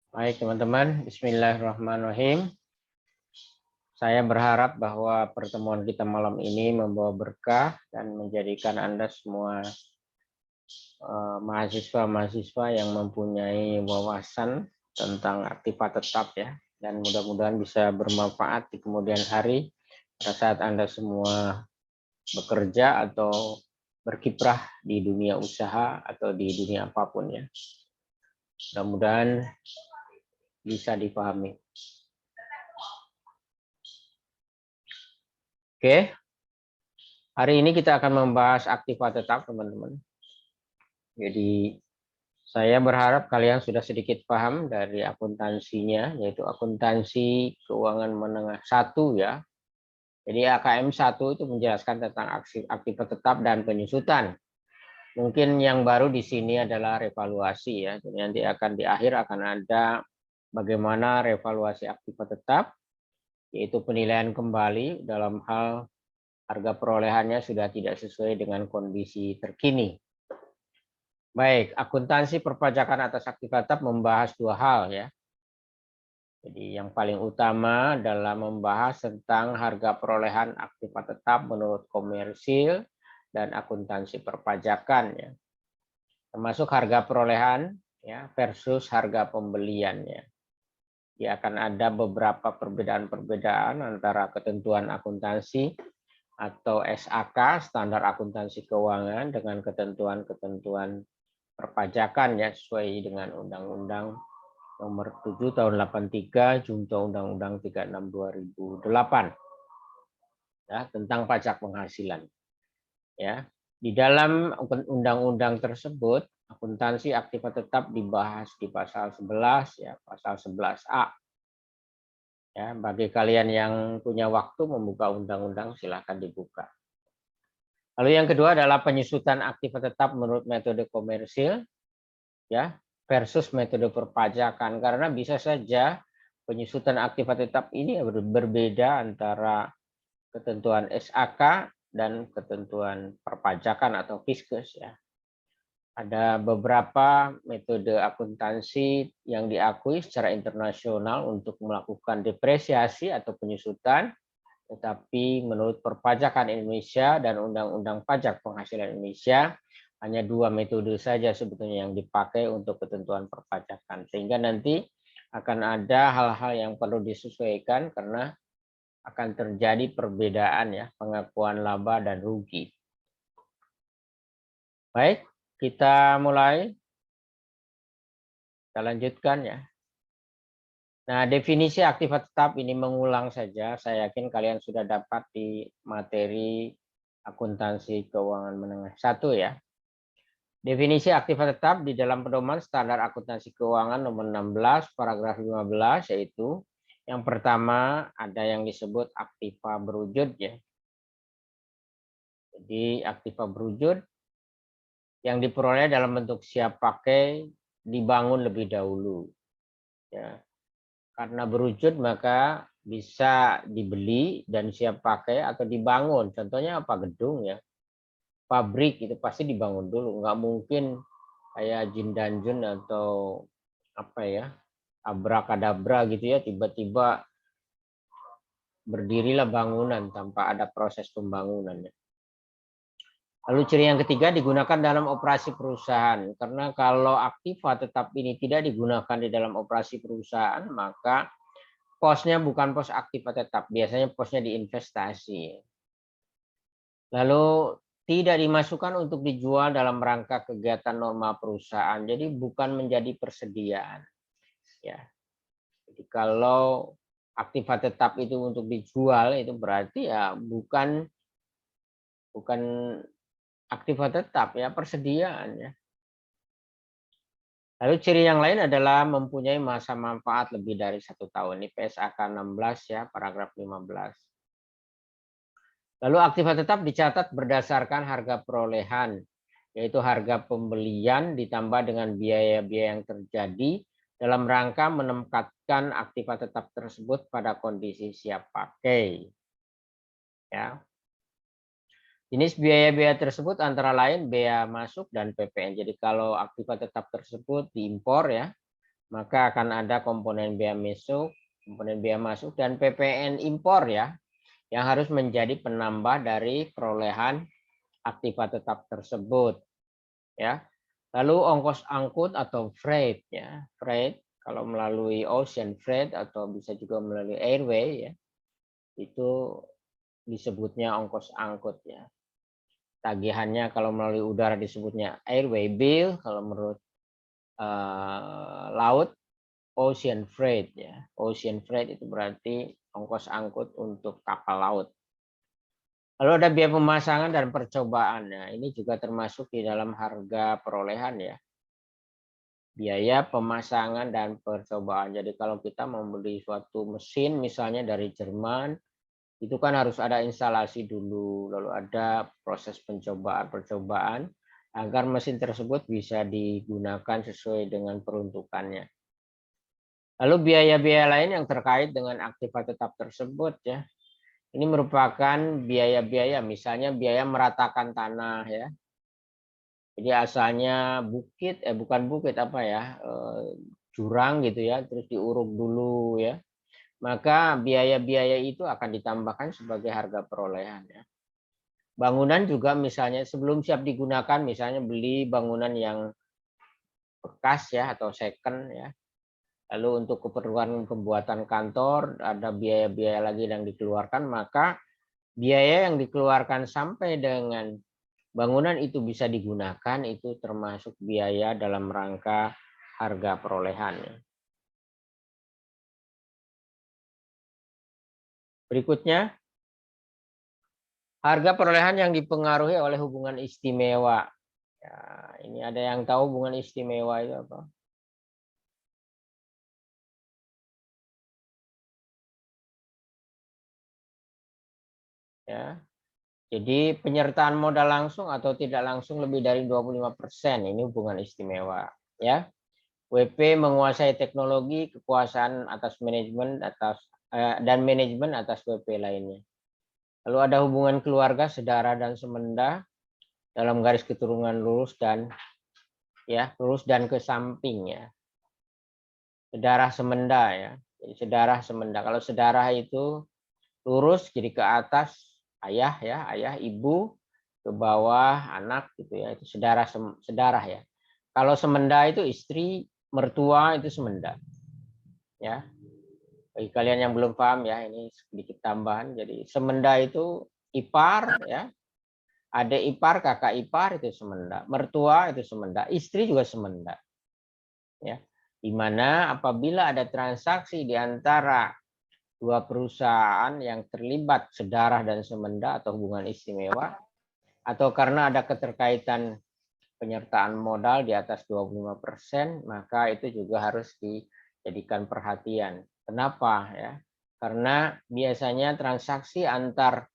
Baik teman-teman, Bismillahirrahmanirrahim. Saya berharap bahwa pertemuan kita malam ini membawa berkah dan menjadikan Anda semua mahasiswa-mahasiswa yang mempunyai wawasan tentang aktiva tetap ya. Dan mudah-mudahan bisa bermanfaat di kemudian hari pada saat Anda semua bekerja atau berkiprah di dunia usaha atau di dunia apapun ya. Mudah-mudahan bisa dipahami. Oke, hari ini kita akan membahas aktiva tetap, teman-teman. Jadi, saya berharap kalian sudah sedikit paham dari akuntansinya, yaitu akuntansi keuangan menengah 1 ya. Jadi AKM 1 itu menjelaskan tentang aktiva tetap dan penyusutan. Mungkin yang baru di sini adalah revaluasi ya. Jadi nanti akan di akhir akan ada bagaimana revaluasi aktiva tetap, yaitu penilaian kembali dalam hal harga perolehannya sudah tidak sesuai dengan kondisi terkini. Baik, akuntansi perpajakan atas aktiva tetap membahas dua hal ya. Jadi yang paling utama adalah membahas tentang harga perolehan aktiva tetap menurut komersil dan akuntansi perpajakan ya. Termasuk harga perolehan ya versus harga pembeliannya. Ya akan ada beberapa perbedaan-perbedaan antara ketentuan akuntansi atau SAK, standar akuntansi keuangan, dengan ketentuan-ketentuan perpajakan ya sesuai dengan Undang-Undang Nomor 7 Tahun 83 Junto Undang-Undang 36 2008 ya tentang pajak penghasilan. Ya. Di dalam undang-undang tersebut akuntansi aktiva tetap dibahas di pasal 11 ya, pasal 11A. Ya, bagi kalian yang punya waktu membuka undang-undang silahkan dibuka. Lalu yang kedua adalah penyusutan aktiva tetap menurut metode komersil ya versus metode perpajakan, karena bisa saja penyusutan aktiva tetap ini berbeda antara ketentuan SAK dan ketentuan perpajakan atau fiskus ya. Ada beberapa metode akuntansi yang diakui secara internasional untuk melakukan depresiasi atau penyusutan, tetapi menurut perpajakan Indonesia dan Undang-Undang Pajak Penghasilan Indonesia, hanya dua metode saja sebetulnya yang dipakai untuk ketentuan perpajakan. Sehingga nanti akan ada hal-hal yang perlu disesuaikan karena akan terjadi perbedaan ya pengakuan laba dan rugi. Baik, kita mulai. Kita lanjutkan ya. Nah, definisi aktiva tetap ini mengulang saja. Saya yakin kalian sudah dapat di materi akuntansi keuangan menengah 1 ya. Definisi aktiva tetap di dalam pedoman standar akuntansi keuangan nomor 16 paragraf 15 yaitu yang pertama ada yang disebut aktiva berwujud ya. Jadi aktiva berwujud yang diperoleh dalam bentuk siap pakai dibangun lebih dahulu. Ya. Karena berwujud maka bisa dibeli dan siap pakai atau dibangun. Contohnya apa? Gedung ya. Pabrik itu pasti dibangun dulu. Nggak mungkin kayak jin dan jun atau apa ya, abrakadabra gitu ya, tiba-tiba berdirilah bangunan tanpa ada proses pembangunannya. Lalu ciri yang ketiga digunakan dalam operasi perusahaan. Karena kalau aktiva tetap ini tidak digunakan di dalam operasi perusahaan, maka posnya bukan pos aktiva tetap, biasanya posnya di investasi. Lalu tidak dimasukkan untuk dijual dalam rangka kegiatan normal perusahaan, jadi bukan menjadi persediaan. Ya, jadi kalau aktiva tetap itu untuk dijual itu berarti ya bukan aktiva tetap ya, persediaan ya. Lalu ciri yang lain adalah mempunyai masa manfaat lebih dari 1 tahun. Ini PSAK 16 ya, paragraf 15. Lalu aktiva tetap dicatat berdasarkan harga perolehan, yaitu harga pembelian ditambah dengan biaya-biaya yang terjadi dalam rangka menempatkan aktiva tetap tersebut pada kondisi siap pakai. Ya. Jenis biaya-biaya tersebut antara lain bea masuk dan PPN. Jadi kalau aktiva tetap tersebut diimpor ya, maka akan ada komponen biaya masuk dan PPN impor ya, yang harus menjadi penambah dari perolehan aktiva tetap tersebut ya. Lalu ongkos angkut atau freight ya. Freight kalau melalui ocean freight atau bisa juga melalui airway ya, itu disebutnya ongkos angkut ya. Tagihannya kalau melalui udara disebutnya airway bill, kalau menurut laut ocean freight ya. Ocean freight itu berarti ongkos angkut untuk kapal laut. Lalu ada biaya pemasangan dan percobaan. Nah, ini juga termasuk di dalam harga perolehan ya. Biaya pemasangan dan percobaan. Jadi kalau kita membeli suatu mesin misalnya dari Jerman, itu kan harus ada instalasi dulu, lalu ada proses percobaan agar mesin tersebut bisa digunakan sesuai dengan peruntukannya. Lalu biaya-biaya lain yang terkait dengan aktiva tetap tersebut ya. Ini merupakan biaya-biaya, misalnya biaya meratakan tanah ya. Jadi asalnya bukit, bukan bukit apa ya, jurang gitu ya, terus diuruk dulu ya. Maka biaya-biaya itu akan ditambahkan sebagai harga perolehan ya. Bangunan juga misalnya sebelum siap digunakan, misalnya beli bangunan yang bekas ya atau second ya. Lalu untuk keperluan pembuatan kantor ada biaya-biaya lagi yang dikeluarkan, maka biaya yang dikeluarkan sampai dengan bangunan itu bisa digunakan itu termasuk biaya dalam rangka harga perolehan. Berikutnya, harga perolehan yang dipengaruhi oleh hubungan istimewa. Ya, ini ada yang tahu hubungan istimewa itu apa? Ya. Jadi penyertaan modal langsung atau tidak langsung lebih dari 25%, ini hubungan istimewa, ya. WP menguasai teknologi, kekuasaan atas manajemen dan manajemen atas WP lainnya. Lalu ada hubungan keluarga, saudara dan semenda dalam garis keturunan lurus dan ke samping ya. Sedarah semenda ya. Jadi sedarah semenda. Kalau sedarah itu lurus jadi ke atas ayah ya, ayah, ibu, ke bawah anak gitu ya. Itu sedarah ya. Kalau semenda itu istri, mertua itu semenda. Ya. Bagi kalian yang belum paham ya, ini sedikit tambahan. Jadi semenda itu ipar ya. Adik ipar, kakak ipar itu semenda. Mertua itu semenda, istri juga semenda. Ya. Di mana apabila ada transaksi di antara dua perusahaan yang terlibat sedarah dan semenda atau hubungan istimewa, atau karena ada keterkaitan penyertaan modal di atas 25%, maka itu juga harus dijadikan perhatian. Kenapa ya? Karena biasanya transaksi antar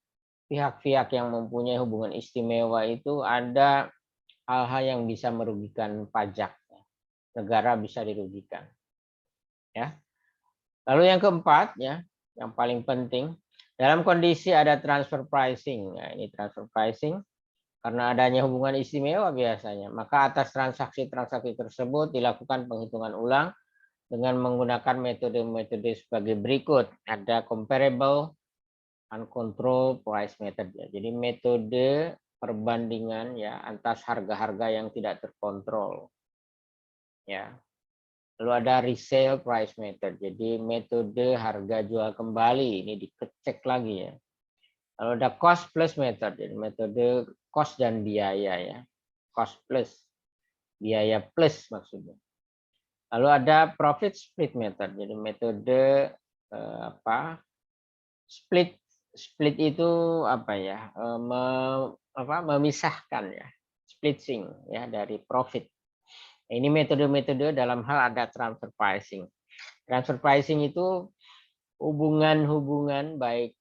pihak-pihak yang mempunyai hubungan istimewa itu ada hal-hal yang bisa merugikan pajak. Negara bisa dirugikan. Ya. Lalu yang keempat ya, yang paling penting, dalam kondisi ada transfer pricing. Nah, ini transfer pricing karena adanya hubungan istimewa biasanya, maka atas transaksi-transaksi tersebut dilakukan penghitungan ulang dengan menggunakan metode-metode sebagai berikut. Ada comparable uncontrolled price method ya. Jadi metode perbandingan ya atas harga-harga yang tidak terkontrol. Ya. Lalu ada resale price method. Jadi metode harga jual kembali ini dicek lagi ya. Lalu ada cost plus method. Jadi metode cost dan biaya ya. Cost plus biaya plus maksudnya. Lalu ada profit split method. Jadi metode split itu apa ya? Memisahkan ya. Splitting ya dari profit. Ini metode-metode dalam hal ada transfer pricing. Transfer pricing itu hubungan-hubungan baik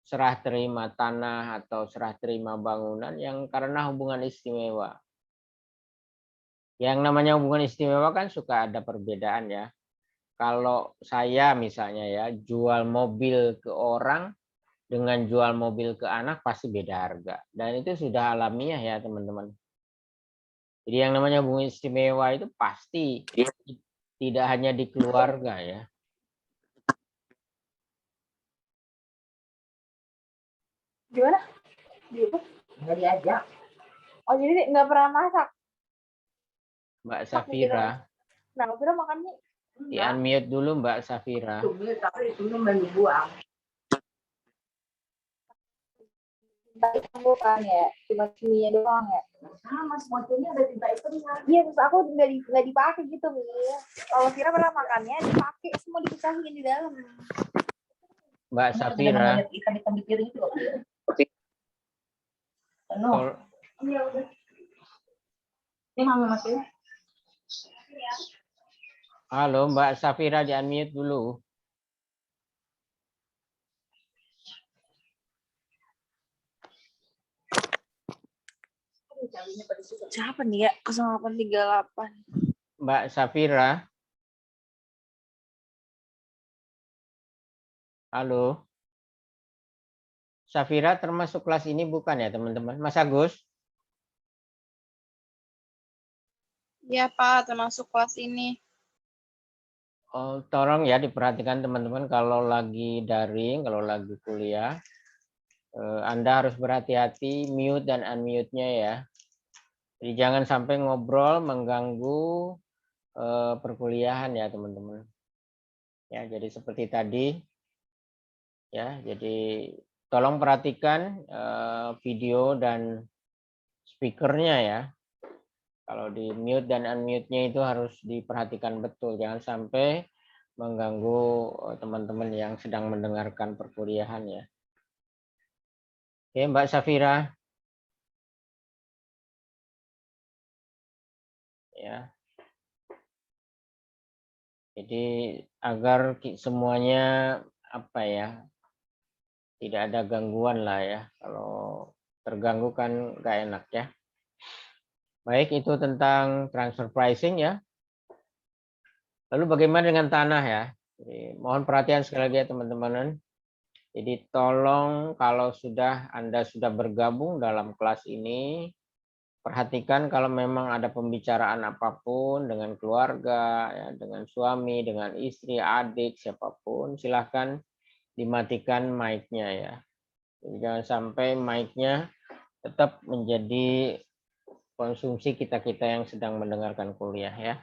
serah terima tanah atau serah terima bangunan yang karena hubungan istimewa. Yang namanya hubungan istimewa kan suka ada perbedaan ya. Kalau saya misalnya ya jual mobil ke orang dengan jual mobil ke anak pasti beda harga. Dan itu sudah alamiah ya teman-teman. Jadi yang namanya bunga istimewa itu pasti tidak hanya di keluarga ya. Gimana? Nggak diajak. Oh jadi nggak pernah masak? Mbak Safira. Nah, aku kira makannya Di unmute dulu Mbak Safira. tapi itu buang. Bukan ya, cuma ciminya doang ya. Sama semua cumi ada tinta hitamnya. Iya, terus aku nggak dipakai gitu nih. Kalau kira pernah makannya dipakai semua dipisahin di dalam. Mbak Safira. Ikan-ikan di piring itu. Iya udah. Ini mama masih. Halo Mbak Safira, di unmute dulu. Siapa nih ya? 0838. Mbak Safira. Halo. Safira termasuk kelas ini bukan ya teman-teman? Mas Agus? Iya Pak, termasuk kelas ini. Oh, tolong ya diperhatikan teman-teman kalau lagi daring, kalau lagi kuliah. Anda harus berhati-hati mute dan unmute-nya ya. Jadi jangan sampai ngobrol mengganggu perkuliahan ya teman-teman. Ya, jadi seperti tadi ya. Jadi tolong perhatikan video dan speakernya ya. Kalau di mute dan unmute-nya itu harus diperhatikan betul. Jangan sampai mengganggu teman-teman yang sedang mendengarkan perkuliahan ya. Oke, Mbak Safira. Ya. Jadi agar semuanya apa ya, tidak ada gangguan lah ya. Kalau terganggu kan nggak enak ya. Baik, itu tentang transfer pricing ya. Lalu bagaimana dengan tanah ya? Jadi, mohon perhatian sekali lagi ya teman-teman. Jadi tolong kalau Anda sudah bergabung dalam kelas ini, perhatikan kalau memang ada pembicaraan apapun dengan keluarga, ya, dengan suami, dengan istri, adik, siapapun, silahkan dimatikan mic-nya ya. Jadi jangan sampai mic-nya tetap menjadi konsumsi kita-kita yang sedang mendengarkan kuliah ya.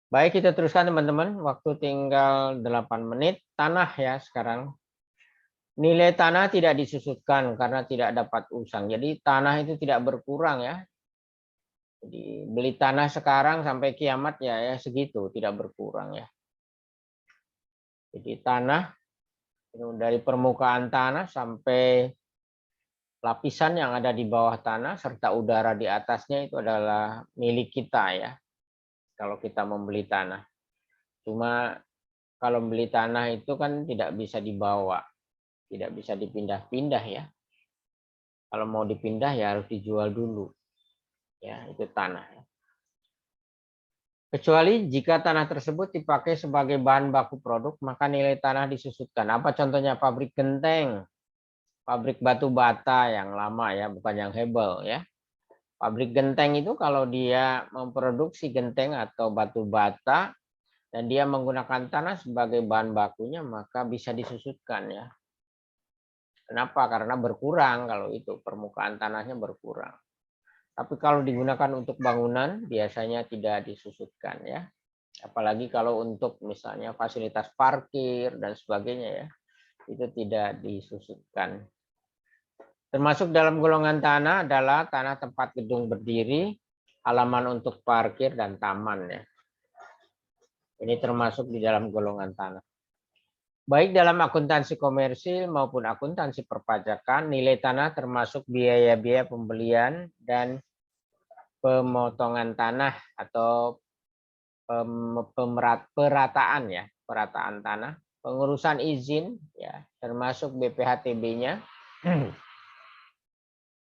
Baik, kita teruskan teman-teman. Waktu tinggal 8 menit. Tanah ya sekarang. Nilai tanah tidak disusutkan karena tidak dapat usang. Jadi tanah itu tidak berkurang ya. Jadi beli tanah sekarang sampai kiamat ya segitu, tidak berkurang ya. Jadi tanah dari permukaan tanah sampai lapisan yang ada di bawah tanah serta udara di atasnya itu adalah milik kita ya. Kalau kita membeli tanah. Cuma kalau beli tanah itu kan tidak bisa dibawa, tidak bisa dipindah-pindah ya. Kalau mau dipindah ya harus dijual dulu. Ya, itu tanah. Kecuali jika tanah tersebut dipakai sebagai bahan baku produk, maka nilai tanah disusutkan. Apa contohnya? Pabrik genteng, pabrik batu bata yang lama ya, bukan yang hebel ya. Pabrik genteng itu kalau dia memproduksi genteng atau batu bata dan dia menggunakan tanah sebagai bahan bakunya, maka bisa disusutkan ya. Kenapa? Karena berkurang kalau itu permukaan tanahnya berkurang. Tapi kalau digunakan untuk bangunan biasanya tidak disusutkan ya. Apalagi kalau untuk misalnya fasilitas parkir dan sebagainya ya, itu tidak disusutkan. Termasuk dalam golongan tanah adalah tanah tempat gedung berdiri, halaman untuk parkir dan taman ya. Ini termasuk di dalam golongan tanah. Baik dalam akuntansi komersil maupun akuntansi perpajakan, nilai tanah termasuk biaya-biaya pembelian dan pemotongan tanah atau perataan ya, perataan tanah, pengurusan izin ya, termasuk BPHTB-nya,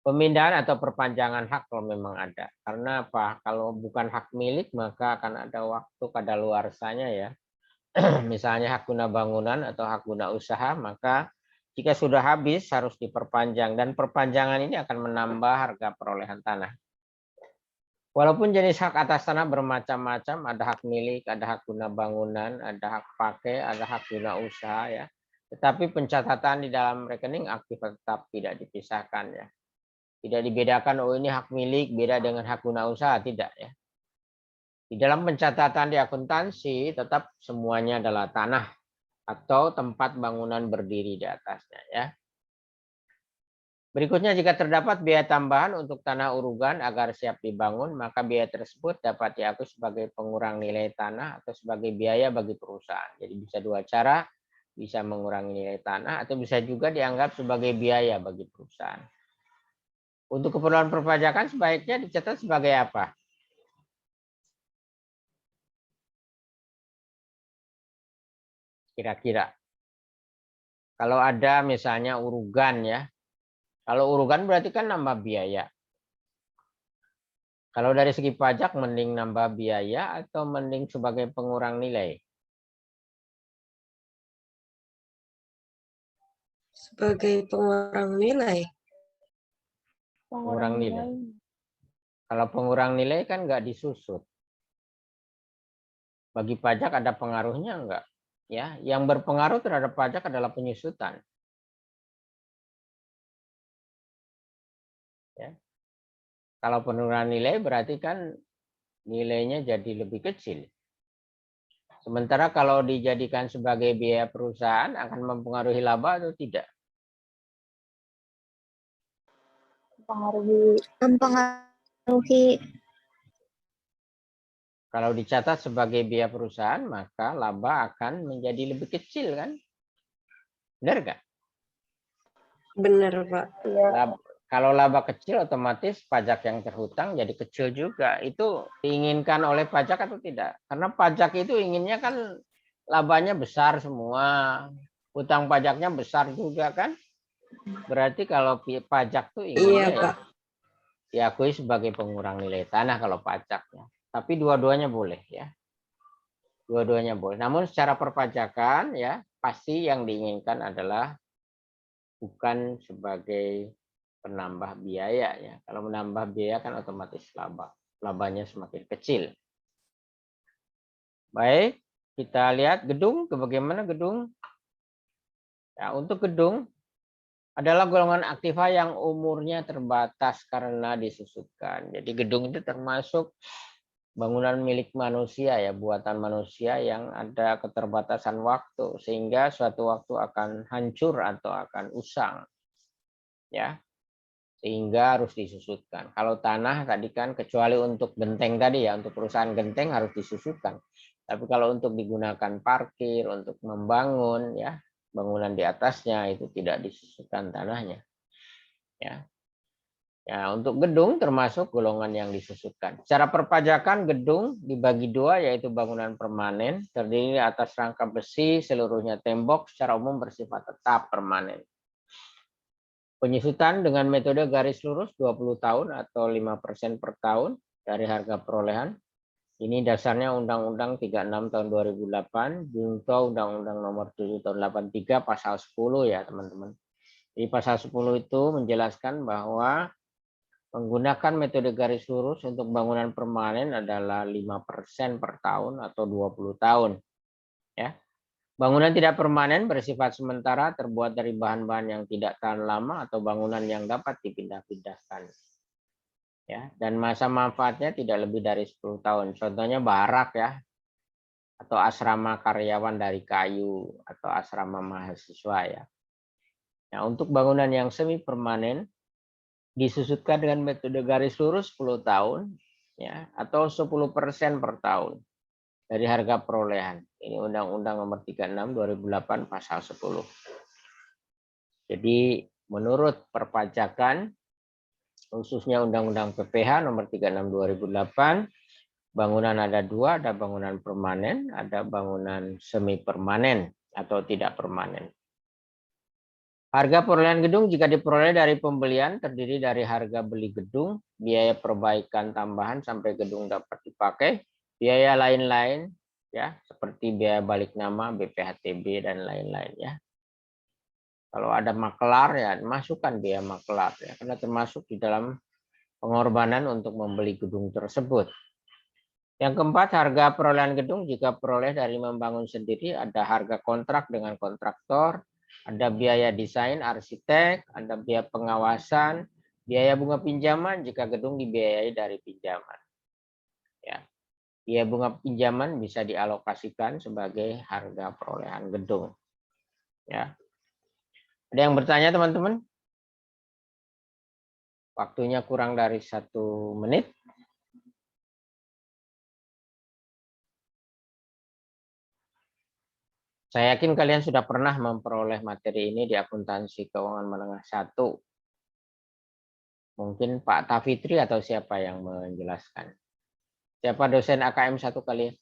pemindahan atau perpanjangan hak kalau memang ada. Karena apa? Kalau bukan hak milik maka akan ada waktu kadaluarsanya ya. Misalnya hak guna bangunan atau hak guna usaha, maka jika sudah habis harus diperpanjang dan perpanjangan ini akan menambah harga perolehan tanah. Walaupun jenis hak atas tanah bermacam-macam, ada hak milik, ada hak guna bangunan, ada hak pakai, ada hak guna usaha ya. Tetapi pencatatan di dalam rekening aktif tetap tidak dipisahkan ya. Tidak dibedakan, oh ini hak milik beda dengan hak guna usaha, tidak ya. Di dalam pencatatan di akuntansi tetap semuanya adalah tanah atau tempat bangunan berdiri di atasnya ya. Berikutnya, jika terdapat biaya tambahan untuk tanah urugan agar siap dibangun, maka biaya tersebut dapat diakui sebagai pengurang nilai tanah atau sebagai biaya bagi perusahaan. Jadi bisa dua cara, bisa mengurangi nilai tanah atau bisa juga dianggap sebagai biaya bagi perusahaan. Untuk keperluan perpajakan sebaiknya dicatat sebagai apa? Kira-kira. Kalau ada misalnya urugan ya. Kalau urugan berarti kan nambah biaya. Kalau dari segi pajak mending nambah biaya atau mending sebagai pengurang nilai? Sebagai pengurang nilai. Pengurang nilai. Kalau pengurang nilai kan nggak disusut. Bagi pajak ada pengaruhnya enggak? Ya, yang berpengaruh terhadap pajak adalah penyusutan. Ya. Kalau penurunan nilai berarti kan nilainya jadi lebih kecil. Sementara kalau dijadikan sebagai biaya perusahaan akan mempengaruhi laba atau tidak? Mempengaruhi. Kalau dicatat sebagai biaya perusahaan, maka laba akan menjadi lebih kecil kan? Benar nggak? Benar, Pak. Iya. Kalau laba kecil, otomatis pajak yang terhutang jadi kecil juga. Itu diinginkan oleh pajak atau tidak? Karena pajak itu inginnya kan labanya besar semua. Hutang pajaknya besar juga kan? Berarti kalau pajak tuh inginnya Iya, Pak. diakui sebagai pengurang nilai tanah kalau pajaknya. Tapi dua-duanya boleh ya. Dua-duanya boleh. Namun secara perpajakan ya pasti yang diinginkan adalah bukan sebagai penambah biaya ya. Kalau menambah biaya kan otomatis labanya semakin kecil. Baik, kita lihat gedung. Bagaimana gedung? Ya, untuk gedung adalah golongan aktiva yang umurnya terbatas karena disusutkan. Jadi gedung itu termasuk bangunan milik manusia ya, buatan manusia yang ada keterbatasan waktu sehingga suatu waktu akan hancur atau akan usang. Ya. Sehingga harus disusutkan. Kalau tanah tadi kan kecuali untuk genteng tadi ya, untuk perusahaan genteng harus disusutkan. Tapi kalau untuk digunakan parkir, untuk membangun ya, bangunan di atasnya itu tidak disusutkan tanahnya. Ya. Ya, untuk gedung termasuk golongan yang disusutkan. Secara perpajakan gedung dibagi dua yaitu bangunan permanen terdiri atas rangka besi seluruhnya tembok secara umum bersifat tetap permanen. Penyusutan dengan metode garis lurus 20 tahun atau 5% per tahun dari harga perolehan. Ini dasarnya Undang-Undang 36 tahun 2008, junto Undang-Undang nomor 7 tahun 83 pasal 10 ya teman-teman. Di pasal 10 itu menjelaskan bahwa menggunakan metode garis lurus untuk bangunan permanen adalah 5% per tahun atau 20 tahun. Ya. Bangunan tidak permanen bersifat sementara terbuat dari bahan-bahan yang tidak tahan lama atau bangunan yang dapat dipindah-pindahkan. Ya, dan masa manfaatnya tidak lebih dari 10 tahun. Contohnya barak ya, atau asrama karyawan dari kayu atau asrama mahasiswa ya. Nah, untuk bangunan yang semi permanen disusutkan dengan metode garis lurus 10 tahun ya, atau 10% per tahun dari harga perolehan. Ini Undang-Undang nomor 36 2008 pasal 10. Jadi menurut perpajakan khususnya Undang-Undang PPH nomor 36 2008, bangunan ada dua, ada bangunan permanen, ada bangunan semi permanen atau tidak permanen. Harga perolehan gedung jika diperoleh dari pembelian terdiri dari harga beli gedung, biaya perbaikan tambahan sampai gedung dapat dipakai, biaya lain-lain ya seperti biaya balik nama, BPHTB dan lain-lain ya. Kalau ada makelar ya masukkan biaya makelar ya karena termasuk di dalam pengorbanan untuk membeli gedung tersebut. Yang keempat, harga perolehan gedung jika peroleh dari membangun sendiri, ada harga kontrak dengan kontraktor, ada biaya desain arsitek, ada biaya pengawasan, biaya bunga pinjaman jika gedung dibiayai dari pinjaman. Ya. Biaya bunga pinjaman bisa dialokasikan sebagai harga perolehan gedung. Ya. Ada yang bertanya, teman-teman? Waktunya kurang dari 1 menit. Saya yakin kalian sudah pernah memperoleh materi ini di akuntansi keuangan menengah 1. Mungkin Pak Tafitri atau siapa yang menjelaskan. Siapa dosen AKM 1 kalian?